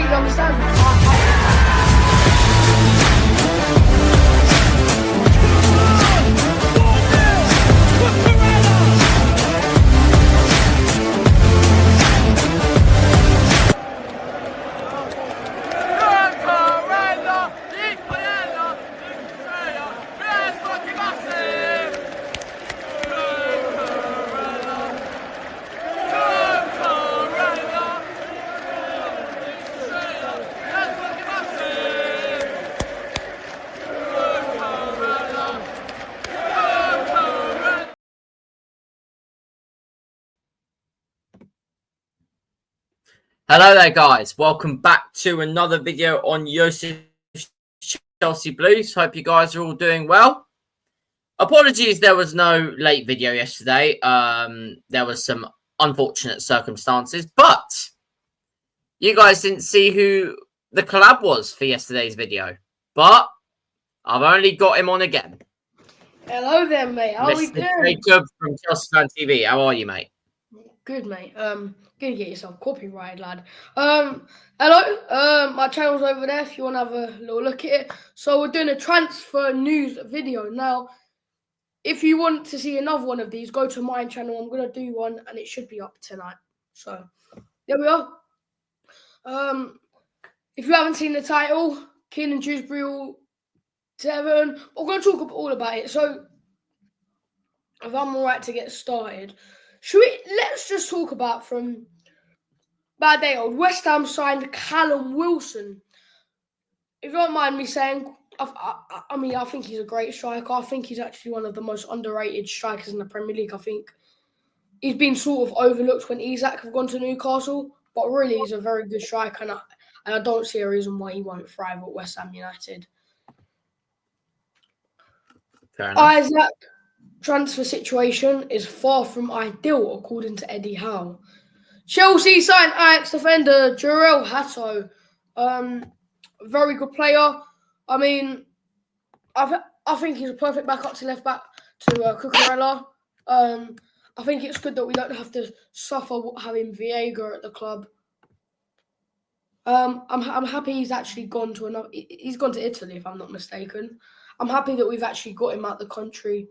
completely understand. Hello there, guys. Welcome back to another video on Yosef's Chelsea Blues. Hope you guys are all doing well. Apologies, there was no late video yesterday. There was some unfortunate circumstances, but you guys didn't see who the collab was for yesterday's video. But I've only got him on again. Hello there, mate. How are we doing? Jacob from Chelsea Fan TV. How are you, mate? Good, mate. Gonna get yourself copyrighted, lad. Hello. My channel's over there if you want to have a little look at it. So we're doing a transfer news video. Now, if you want to see another one of these, go to my channel. I'm gonna do one and it should be up tonight. So there we are. If you haven't seen the title, Kiernan Dewsbury to Everton, we're gonna talk all about it. So if I'm alright to get started. Let's just talk about from bad day old. West Ham signed Callum Wilson. If you don't mind me saying, I think he's a great striker. I think he's actually one of the most underrated strikers in the Premier League. I think he's been sort of overlooked when Isak have gone to Newcastle, but really he's a very good striker, and I don't see a reason why he won't thrive at West Ham United. Fair enough. Isak transfer situation is far from ideal, according to Eddie Howe. Chelsea signed Ajax defender Jarell Hato. Very good player. I mean, I think he's a perfect backup to left back to Cucurella. I think it's good that we don't have to suffer having Viega at the club. I'm happy he's actually gone to he's gone to Italy, if I'm not mistaken. I'm happy that we've actually got him out the country.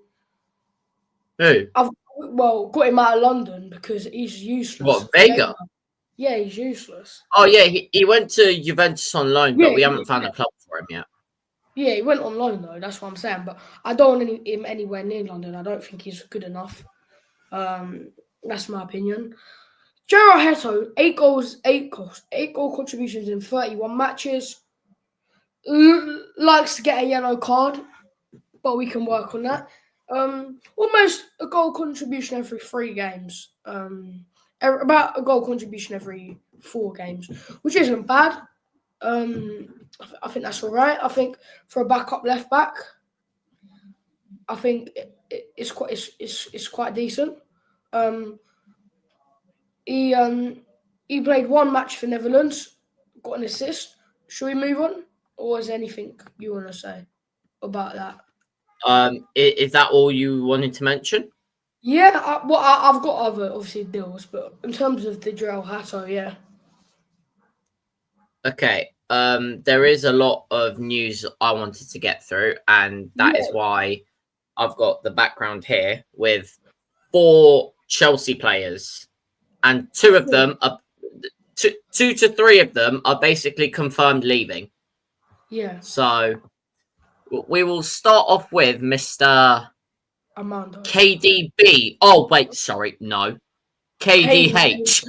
Who? Got him out of London because he's useless. What, Vega? Yeah, he's useless. Oh, yeah, he went to Juventus on loan, but we haven't found a club for him yet. Yeah, he went on loan, though. That's what I'm saying. But I don't want him anywhere near London. I don't think he's good enough. That's my opinion. Jarell Hato, 8 goal contributions in 31 matches. Likes to get a yellow card, but we can work on that. Almost a goal contribution every 3 games. About a goal contribution every 4 games, which isn't bad. I think that's all right. I think for a backup left back, I think it's quite decent. He played 1 match for Netherlands, got an assist. Should we move on, or is there anything you want to say about that? Is that all you wanted to mention? Yeah, I've got other obviously deals, but in terms of the Jarell Hato, yeah. Okay. There is a lot of news I wanted to get through, and that is why I've got the background here with 4 Chelsea players, and 2 of them are 2 to 3 of them are basically confirmed leaving. Yeah. So we will start off with Mr. Armando. KDB. Oh, wait, sorry. No. KDH.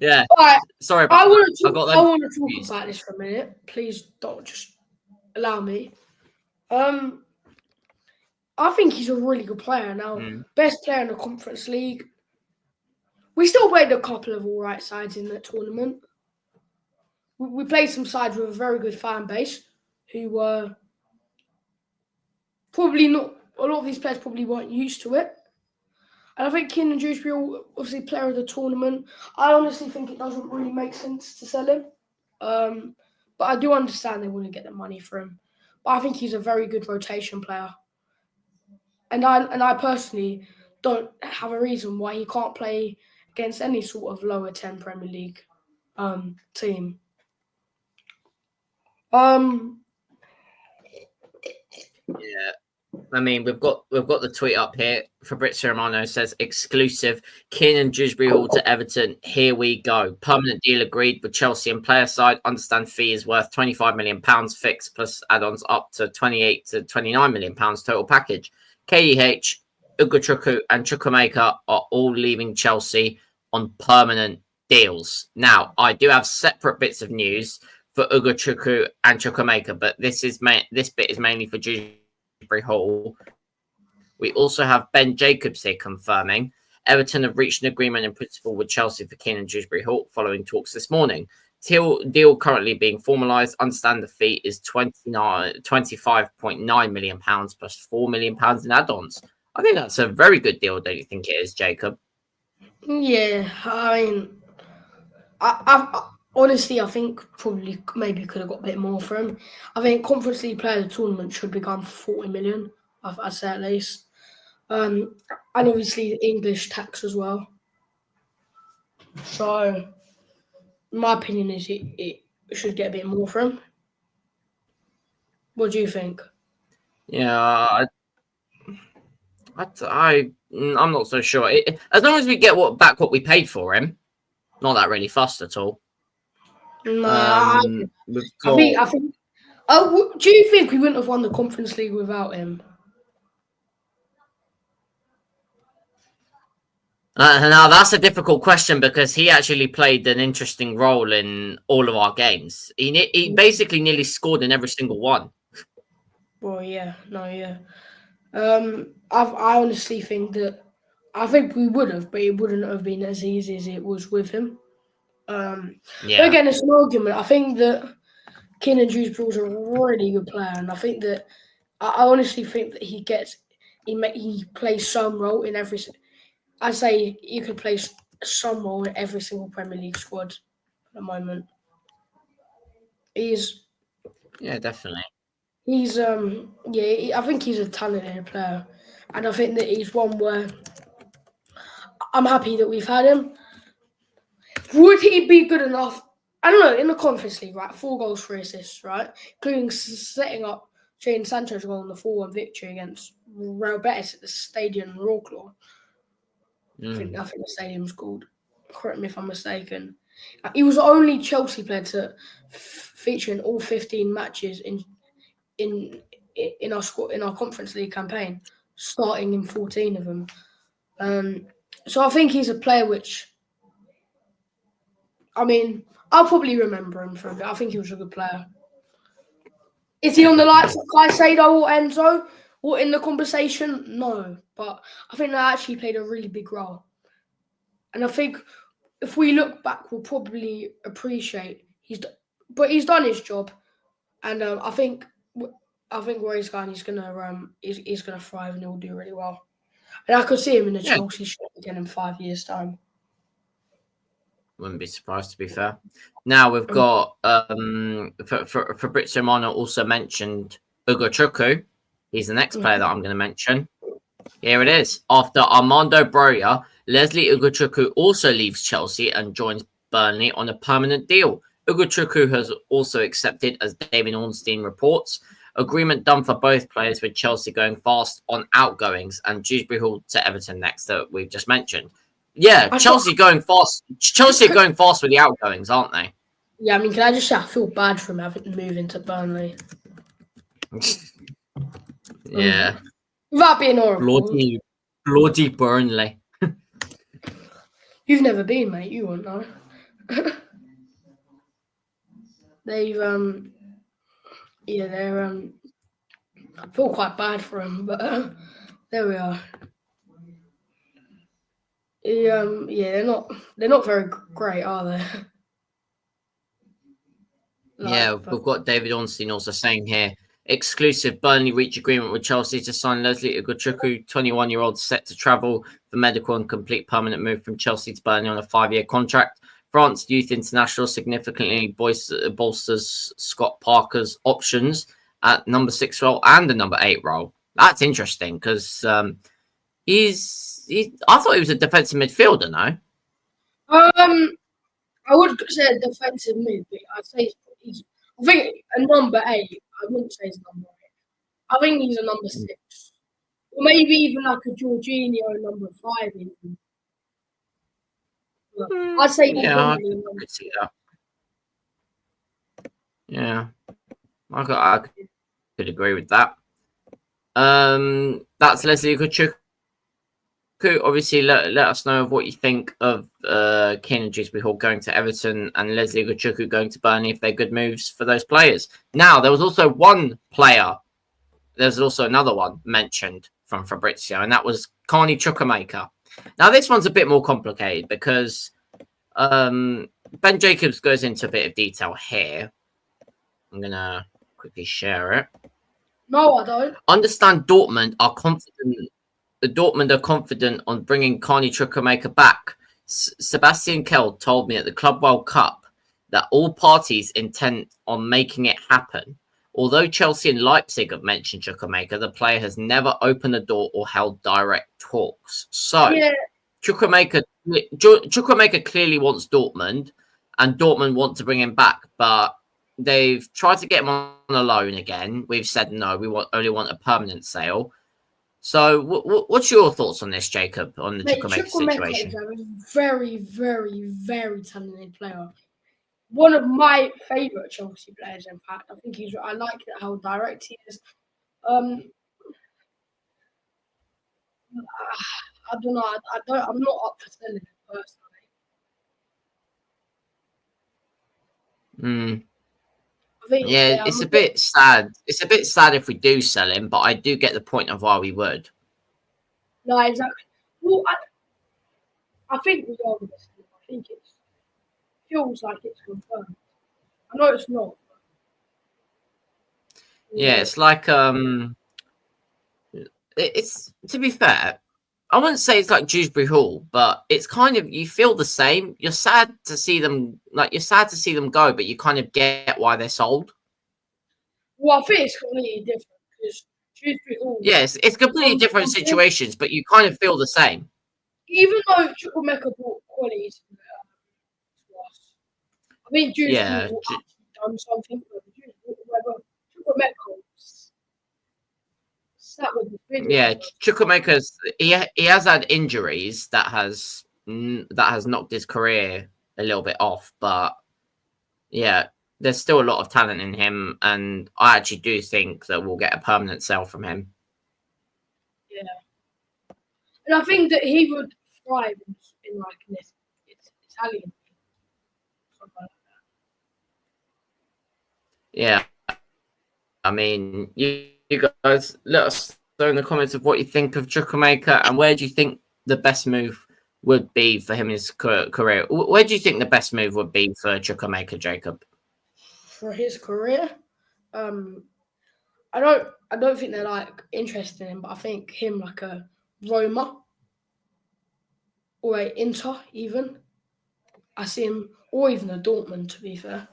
Yeah. Right. Sorry about that. I want to talk about this for a minute. Please don't just allow me. I think he's a really good player now. Best player in the Conference League. We still played a couple of all right sides in the tournament. We played some sides with a very good fan base who were probably not. A lot of these players probably weren't used to it. And I think Kiernan Dewsbury, obviously player of the tournament. I honestly think it doesn't really make sense to sell him. But I do understand they want to get the money for him. But I think he's a very good rotation player. And I personally don't have a reason why he can't play against any sort of lower 10 Premier League team. Yeah. I mean, we've got the tweet up here. Fabrizio Romano says exclusive. Kiernan Dewsbury Hall to Everton. Here we go. Permanent deal agreed with Chelsea and player side. Understand fee is worth £25 million fixed plus add-ons up to £28 to £29 million total package. KDH, Ugochukwu and Chukwuemeka are all leaving Chelsea on permanent deals. Now, I do have separate bits of news for Ugochukwu and Chukwuemeka, but this bit is mainly for Dewsbury Hall. We also have Ben Jacobs here confirming Everton have reached an agreement in principle with Chelsea for Kiernan Dewsbury Hall following talks this morning. Deal currently being formalised. Understand the fee is £25.9 million plus £4 million in add-ons. I think that's a very good deal, don't you think it is, Jacob? Yeah, I mean, I honestly, I think probably maybe could have got a bit more for him. I think Conference League Player of the Tournament should be gone for 40 million, I'd say at least. And obviously the English tax as well. So, my opinion is it should get a bit more for him. What do you think? Yeah, I'm not so sure. As long as we get back what we paid for him, not that really fussed at all. No, we've I think. Do you think we wouldn't have won the Conference League without him? Now that's a difficult question because he actually played an interesting role in all of our games. He basically nearly scored in every single one. Well, yeah, I honestly think that I think we would have, but it wouldn't have been as easy as it was with him. But again, it's an argument. I think that Kiernan Dewsbury is a really good player, and I think that I honestly think that he plays some role in every. I say you could play some role in every single Premier League squad at the moment. Definitely. I think he's a talented player, and I think that he's one where I'm happy that we've had him. Would he be good enough? I don't know. In the Conference League, right, 4 goals, 3 assists, right, including setting up Jadon Sancho's goal in the 4-1 victory against Real Betis at the Stadium Rawclaw. I think the stadium's called. Correct me if I'm mistaken. He was the only Chelsea player to feature in all 15 matches in our Conference League campaign, starting in 14 of them. So I think he's a player which, I mean, I'll probably remember him for a bit. I think he was a good player. Is he on the likes of Caicedo or Enzo or in the conversation? No, but I think they actually played a really big role. And I think if we look back, we'll probably appreciate he's done his job, and I think where he's going, he's gonna thrive and he'll do really well. And I could see him in the Chelsea shirt again in 5 years' time. Wouldn't be surprised, to be fair. Now we've got Fabrizio Romano also mentioned Ugochukwu. He's the next player that I'm going to mention. Here it is. After Armando Broja, Leslie Ugochukwu also leaves Chelsea and joins Burnley on a permanent deal. Ugochukwu has also accepted, as David Ornstein reports. Agreement done for both players, with Chelsea going fast on outgoings and Dewsbury Hall to Everton next that we've just mentioned. Yeah, Chelsea going fast. Chelsea are going fast with the outgoings, aren't they? Yeah, I mean, can I just say I feel bad for him having to move into Burnley. Yeah. Without being horrible. Bloody Burnley. You've never been, mate. You won't know. They've I feel quite bad for him, but there we are. They're not very great, are they? We've got David Ornstein also saying here, exclusive, Burnley reach agreement with Chelsea to sign Leslie Ugochukwu, 21-year-old, set to travel for medical and complete permanent move from Chelsea to Burnley on a 5-year contract. France youth international significantly bolsters Scott Parker's options at number 6 role and the number 8 role. That's interesting because I thought he was a defensive midfielder, no? I I would say a defensive mid, but I'd say I think a number 8. I wouldn't say he's number 8. I think he's a number 6. Or maybe even like a Jorginho number 5 even. I'd say Yeah, I number could see that. Yeah, I could agree with that. That's Leslie Ugochukwu. Obviously, let us know of what you think of Kiernan Dewsbury going to Everton and Leslie Ugochukwu going to Burnley, if they're good moves for those players. Now, there was also one player. There's also another one mentioned from Fabrizio, and that was Carney Chukwuemeka. Now, this one's a bit more complicated because Ben Jacobs goes into a bit of detail here. I'm going to quickly share it. No, I don't. Understand Dortmund are confident. The Dortmund are confident on bringing Carney Chukwuemeka back. Sebastian Kell told me at the Club World Cup that all parties intend on making it happen. Although Chelsea and Leipzig have mentioned Chukwuemeka, the player has never opened the door or held direct talks. So, yeah. Chukwuemeka clearly wants Dortmund, and Dortmund want to bring him back, but they've tried to get him on a loan again. We've said no, we only want a permanent sale. So, what's your thoughts on this, Jacob, on the Chukwuemeka situation? Is a very, very, very talented player. One of my favourite Chelsea players, in fact. I think I like how direct he is. I don't know. I'm not up for selling him personally. Yeah, it's a bit sad. It's a bit sad if we do sell him, but I do get the point of why we would. No, exactly. Well, I think we are going to sell him. I think it feels like it's confirmed. I know it's not. Yeah, it's like it's, to be fair, I wouldn't say it's like Dewsbury Hall, but it's kind of, you feel the same. You're sad to see them go, but you kind of get why they're sold. Well, I think it's completely different because Dewsbury Hall. Yes, it's completely different situations, but you kind of feel the same. Even though Chukwuemeka brought quality to us, I think Dewsbury Hall actually done something. Chukwuemeka sat with the video. Yeah, Chukwuemeka's he has had injuries that has knocked his career a little bit off, but yeah, there's still a lot of talent in him, and I actually do think that we'll get a permanent sale from him. Yeah, and I think that he would thrive in like this Italian. Something like that. Yeah, I mean, you guys let us know in the comments of what you think of Chukwuemeka, and where do you think the best move would be for him in his career. Where do you think the best move would be for Chukwuemeka, Jacob? For his career, I don't think they're like interested in him, but I think him like a Roma or a Inter even. I see him, or even a Dortmund, to be fair.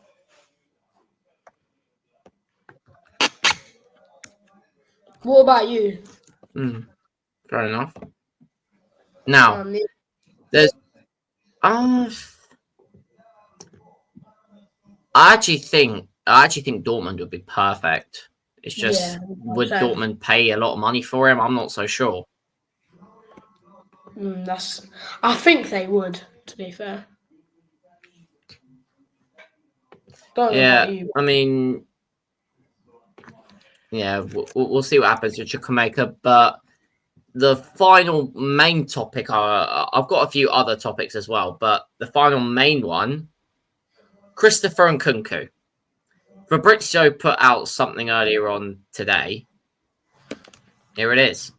What about you? Fair enough. Now, there's I actually think Dortmund would be perfect. It's just, would Dortmund pay a lot of money for him? I'm not so sure. I think they would, to be fair. Yeah, I mean, yeah, we'll see what happens with Chukwuemeka, but the final main topic, I've got a few other topics as well, but the final main one, Christopher Nkunku. Fabrizio put out something earlier on today. Here it is.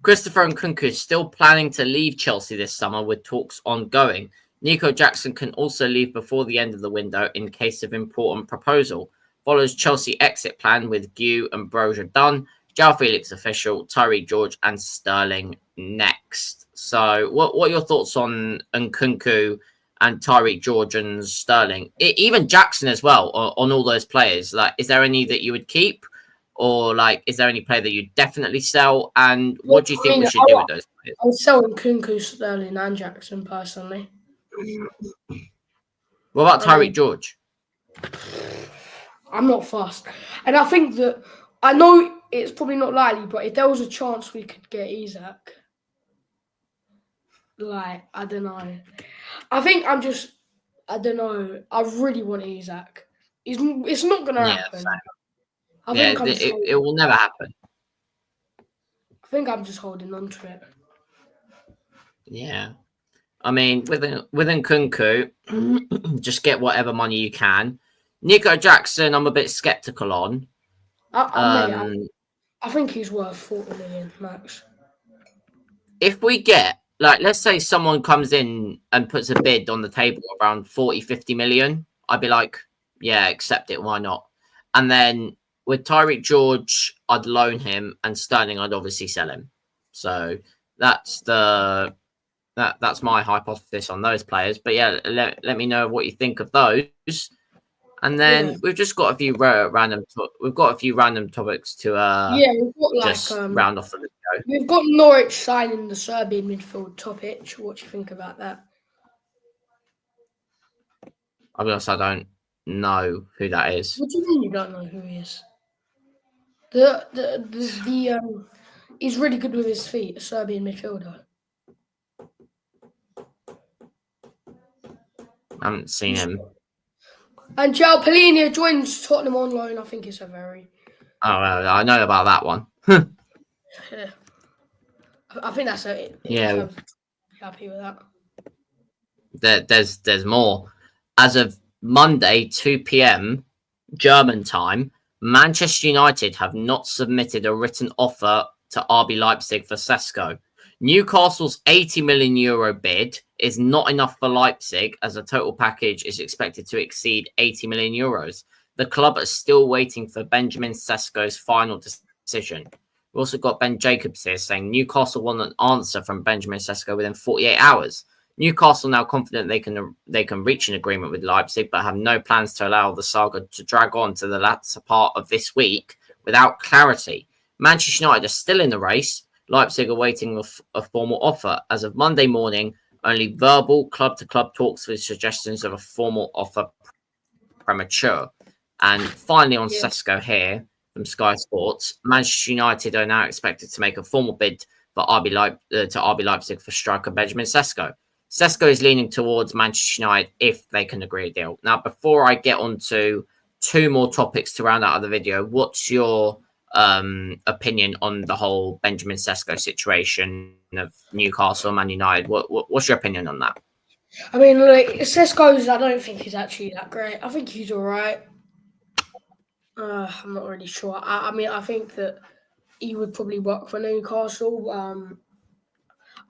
Christopher Nkunku is still planning to leave Chelsea this summer with talks ongoing. Nico Jackson can also leave before the end of the window in case of important proposal. Follows Chelsea exit plan with Gue and Broja done. João Felix official, Tyree George and Sterling next. So what are your thoughts on Nkunku and Tyree George and Sterling? Even Jackson as well, on all those players. Like, is there any that you would keep? Or, like, is there any player that you definitely sell? And what do you think we should do with those players? I would sell Nkunku, Sterling and Jackson, personally. What about I Tyreek mean, George? I'm not fussed. And I think that, I know it's probably not likely, but if there was a chance we could get Isaac, like, I don't know. I think I don't know. I really want Isaac. It's not going to Yeah, happen. same. I Yeah, think it will never happen. I'm just holding on to it. Yeah. I mean, with Nkunku, just get whatever money you can. Nico Jackson, I'm a bit skeptical on. Mate, I think he's worth 40 million max. If we get, like, let's say someone comes in and puts a bid on the table around 40, 50 million, I'd be like, yeah, accept it. Why not? And then with Tyreek George, I'd loan him, and Sterling, I'd obviously sell him. So that's that's my hypothesis on those players. But yeah, let me know what you think of those. And then we've just got a few random. We've got a few random topics to We've got just round off the video. We've got Norwich signing the Serbian midfield Topic. What do you think about that? I'll be honest, I don't know who that is. What do you mean you don't know who he is? He's really good with his feet. A Serbian midfielder. I haven't seen him. And João Palhinha joins Tottenham on loan. I think it's a very. Oh, I know about that one. Yeah. I think that's it. Yeah. Happy with that. There's more. As of Monday, 2 p.m. German time, Manchester United have not submitted a written offer to RB Leipzig for Sesko. Newcastle's 80 million euro bid is not enough for Leipzig, as the total package is expected to exceed 80 million euros. The club is still waiting for Benjamin Sesko's final decision. We've also got Ben Jacobs here saying Newcastle want an answer from Benjamin Sesko within 48 hours. Newcastle now confident they can reach an agreement with Leipzig, but have no plans to allow the saga to drag on to the latter part of this week without clarity. Manchester United are still in the race. Leipzig are waiting a formal offer. As of Monday morning, only verbal club-to-club talks with suggestions of a formal offer premature. And finally on Sesko here from Sky Sports, Manchester United are now expected to make a formal bid for RB Leipzig for striker Benjamin Sesko. Sesko is leaning towards Manchester United if they can agree a deal. Now, before I get on to two more topics to round out the video, what's your opinion on the whole Benjamin Sesko situation of Newcastle, Man United? What's your opinion on that? I mean, like, Sesko's, I don't think he's actually that great. I think he's all right. I'm not really sure. I mean, I think that he would probably work for Newcastle. I'm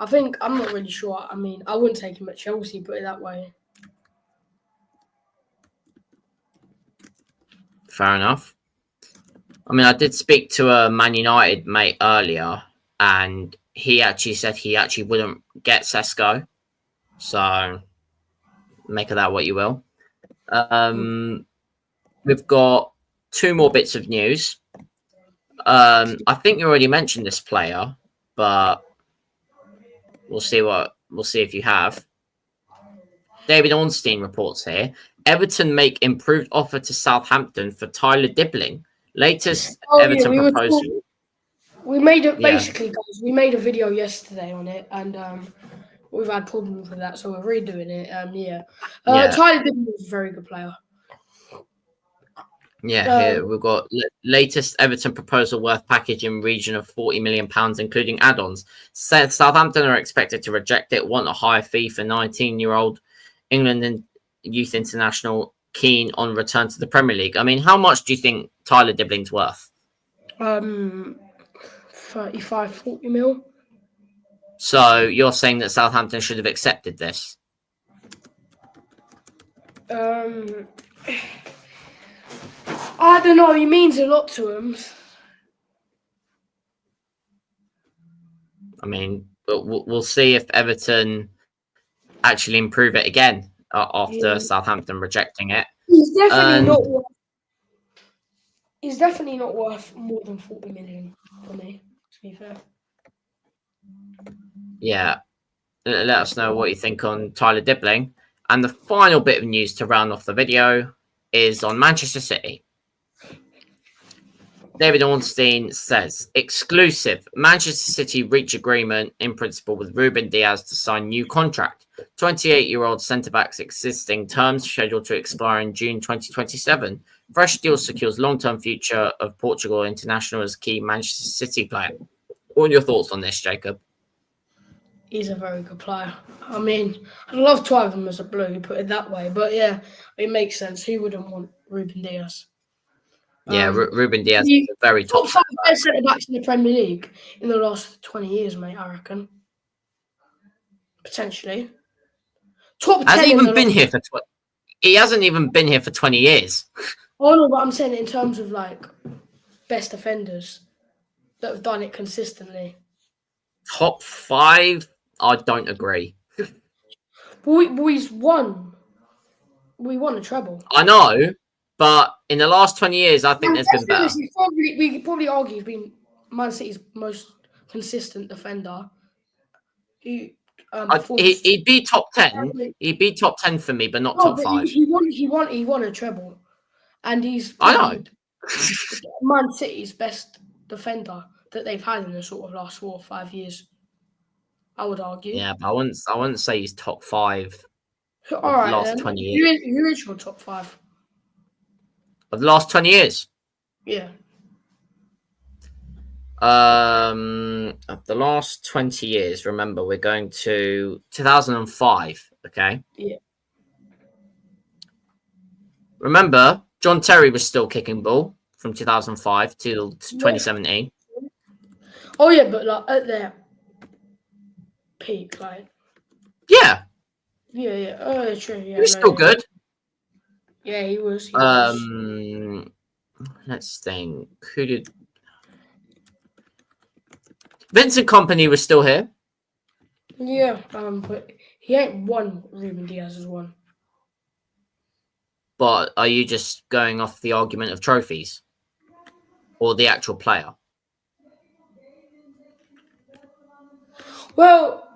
not really sure. I mean, I wouldn't take him at Chelsea, put it that way. Fair enough. I mean, I did speak to a Man United mate earlier, and he actually said he actually wouldn't get Sesko. So make of that what you will. We've got two more bits of news. I think you already mentioned this player, but we'll see if you have. David Ornstein reports here. Everton make improved offer to Southampton for Tyler Dibbling. Latest Everton proposal. We made it basically, guys. We made a video yesterday on it, and we've had problems with that, so we're redoing it. Tyler Dibbling is a very good player. Yeah, here we've got latest Everton proposal worth package in region of £40 million, including add-ons. Southampton are expected to reject it, want a higher fee for 19-year-old England and youth international keen on return to the Premier League. I mean, how much do you think Tyler Dibbling's worth? 35, 40 mil. So you're saying that Southampton should have accepted this? I don't know. He means a lot to him. I mean, but we'll see if Everton actually improve it again after Southampton rejecting it. He's definitely not worth more than 40 million for me, to be fair. Yeah. Let us know what you think on Tyler Dibbling. And the final bit of news to round off the video is on Manchester City. David Ornstein says, exclusive, Manchester City reach agreement in principle with Ruben Diaz to sign new contract. 28-year-old centre-back's existing terms scheduled to expire in June 2027. Fresh deal secures long-term future of Portugal international as key Manchester City player. What are your thoughts on this, Jacob? He's a very good player. I mean, I'd love to have him as a blue, put it that way. But yeah, it makes sense. Who wouldn't want Ruben Diaz? Yeah, Ruben Diaz is a very top five best centre backs in the Premier League in the last 20 years, mate. I reckon potentially top 10. Hasn't even been here for he hasn't even been here for 20 years. Oh no, but I'm saying in terms of like best defenders that have done it consistently. Top 5? I don't agree. We've won. We won a treble. I know, but in the last 20 years, I think there's been better. We could probably argue he's been Man City's most consistent defender. He'd be top 10. He'd be top 10 for me, but not top 5. He won a treble, and he's I know Man City's best defender that they've had in the sort of last 4 or 5 years. I would argue. Yeah, but I wouldn't say he's top 5. All right, last then. 20 years. Who is your top 5 of the last 20 years? Yeah. Of the last 20 years, remember we're going to 2005. Okay. Yeah. Remember, John Terry was still kicking ball from 2005 till 2017. Oh yeah, but like at their peak, like. Yeah. Yeah. Oh, true. Yeah, he was still good. Yeah, he was. Let's think. Who did? Vincent Kompany was still here. Yeah, but he ain't won. Ruben Diaz has won. But are you just going off the argument of trophies, or the actual player? Well,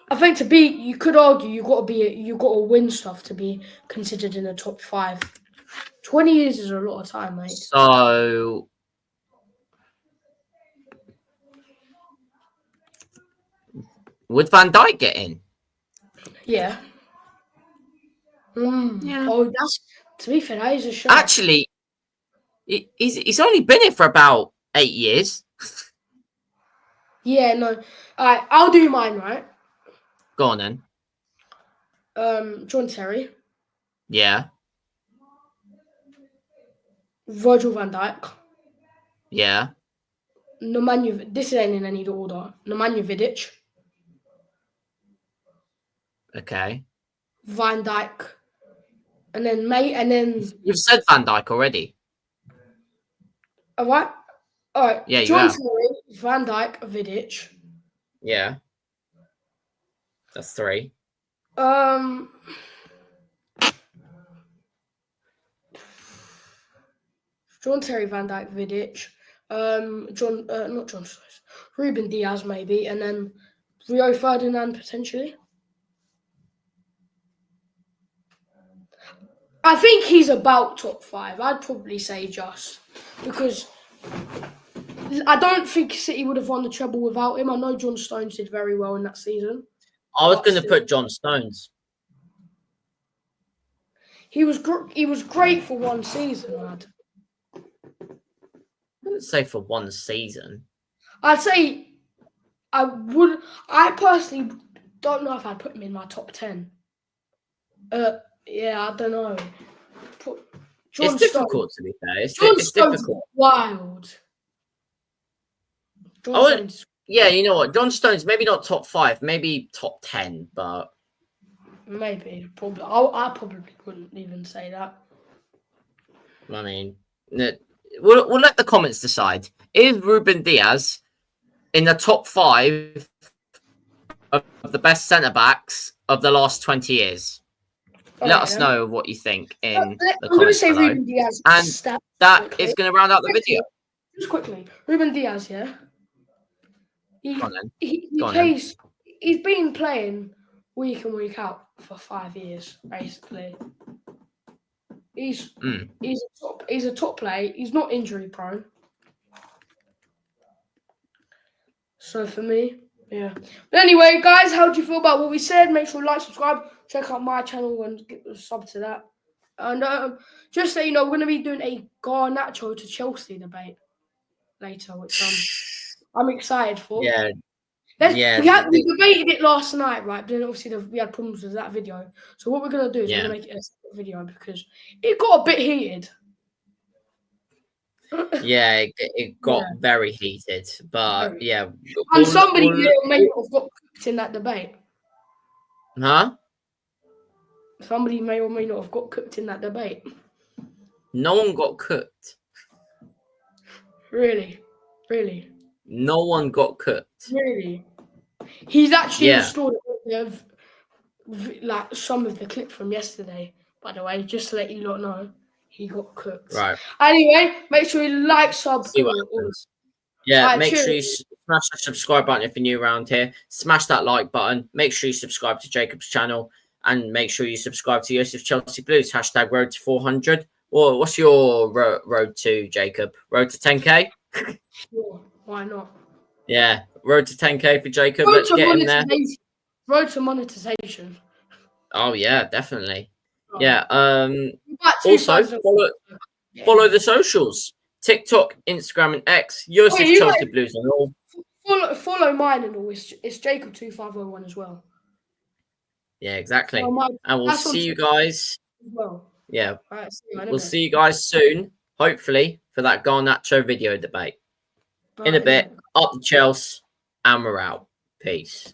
I think you could argue you got to win stuff to be considered in the top 5. 20 years is a lot of time, mate. So, would Van Dijk get in? Yeah. Yeah. Oh, to be fair, that is a shot. Actually, he's only been here for about 8 years. Yeah, no. All right, I'll do mine, right? Go on then. John Terry. Yeah. Virgil van Dijk. Yeah. This ain't in any order. Nemanja Vidic. Okay. Van Dijk. And then You've said Van Dijk already. All right. Yeah, John Terry, Van Dijk, Vidic. Yeah. That's 3. John Terry, Van Dijk, Vidic. Not John Stones. Ruben Diaz maybe, and then Rio Ferdinand potentially. I think he's about top 5. I'd probably say just because I don't think City would have won the treble without him. I know John Stones did very well in that season. I was going to put John Stones. He was great for one season, lad. I wouldn't say for one season. I'd say I personally don't know if I'd put him in my top 10. Yeah, I don't know. It's difficult, to be fair. It's difficult. Wild. Yeah, you know what? John Stones, maybe not top 5, maybe top 10, but maybe probably. I probably wouldn't even say that. I mean, we'll let the comments decide. Is Ruben Diaz in the top 5 of the best centre backs of the last 20 years? Let us know what you think in the comments below. Ruben Diaz and that is going to round out the video. Just quickly, Ruben Diaz, yeah. He Go on then. plays. He's been playing week in week out for 5 years, basically. He's Mm. he's a top player. He's not injury prone. So for me, yeah. But anyway, guys, how do you feel about what we said? Make sure you like, subscribe, check out my channel and get a sub to that. And just so you know, we're gonna be doing a Garnacho to Chelsea debate later, which I'm excited for. Yeah. We debated it last night, right? But then obviously we had problems with that video. So what we're gonna do is we're gonna make it a separate video because it got a bit heated. Yeah, it got very heated, but yeah. And somebody may have got cooked in that debate. Huh? Somebody may or may not have got cooked in that debate. No one got cooked. Really? No one got cooked. Really? He's actually installed like some of the clip from yesterday, by the way, just to let you lot know. He got cooked. Right. Anyway, make sure you like, sub. See what happens. Yeah, right, make sure you smash the subscribe button if you're new around here. Smash that like button. Make sure you subscribe to Jacob's channel. And make sure you subscribe to Yosef Chelsea Blues. # road to 400. Or what's your road to, Jacob? Road to 10K? Sure, why not? Yeah, road to 10K for Jacob. Let's get in there. Road to monetization. Oh, yeah, definitely. Oh. Yeah. Also, follow the socials. TikTok, Instagram, and X. Yosef Chelsea Blues and all. Follow mine and all. It's Jacob2501 as well. Yeah, exactly. And we'll see you guys. Well. Yeah. Right, we'll see you guys soon, hopefully, for that Garnacho video debate. In a bit, up the Chelsea, and we're out. Peace.